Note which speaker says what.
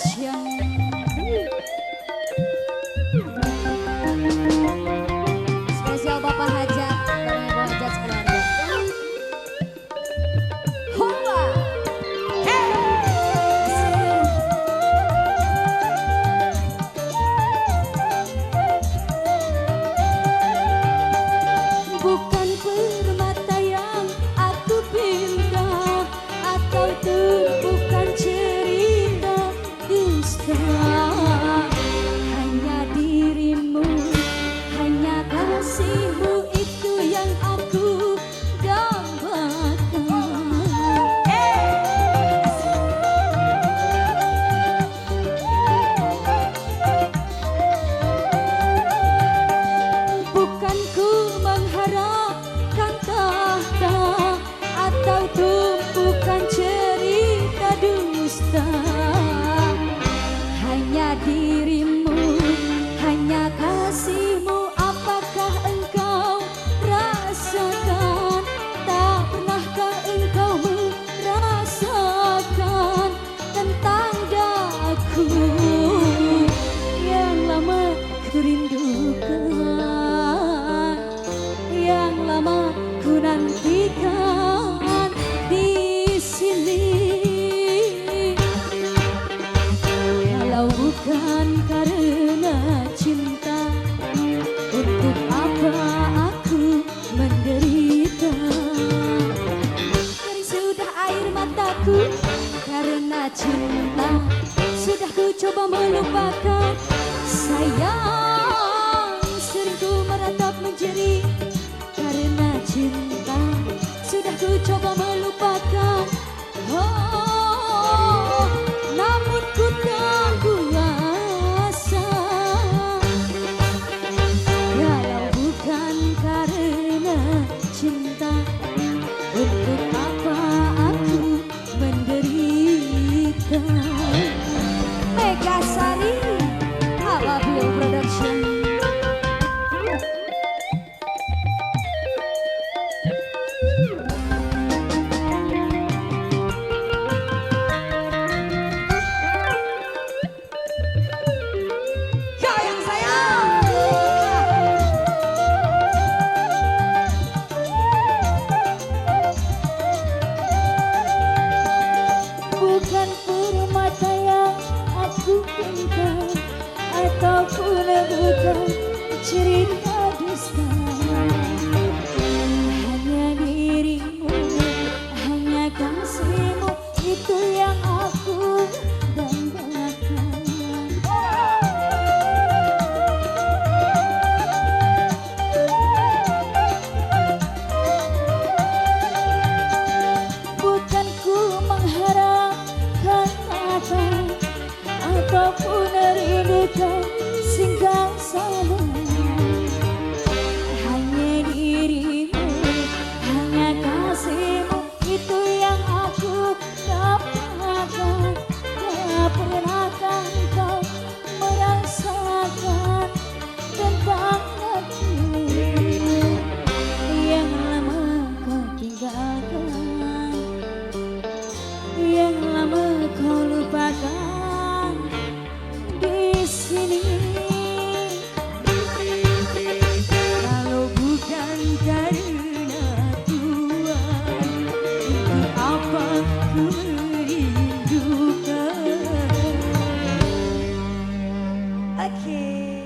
Speaker 1: Production. Spesial Bapak Hajat, bareng Ibu Hajat sekeluarga. Hola. Bukan permata yang aku pinta, atau bukan cerita dusta. Hanya dirimu, hanya kasihmu, itu yang aku dambakan. Bukan ku mengharapkan tahta atau tumpukan cerita dusta. Hanya dirimu, hanya kasihmu, apakah engkau rasakan? Tak pernahkah engkau merasakan tentang daku yang lama ku rindukan, yang lama ku nantikan di sini. Kalau bukan karena cinta, untuk apa aku menderita? Dari sudah air mataku karena cinta, sudah ku coba melupakan. Sayang, sering ku meratap menjerit karena cinta, sudah ku coba melupakan. Oh, namun ku tak kuasa. Kalau bukan karena cinta, untuk apa aku menderita? Megasari, Alabil Production. Goyang sayang. Bukan permata yang aku pinta, ataupun bukan cerita dusta. Hanya dirimu, hanya kasihmu, itu yang aku dambakan. Bukan ku mengharapkan kata ataupun rindukan singgah sana. Hanya dirimu, hanya kasihmu, itu yang aku dapatkan. Tak pernahkah engkau merasakan tentang aku yang lama kau tinggalkan, yang lama kau lupakan di sini. Kalau bukan karena Tuhan, untuk apa ku merindukan? Oke.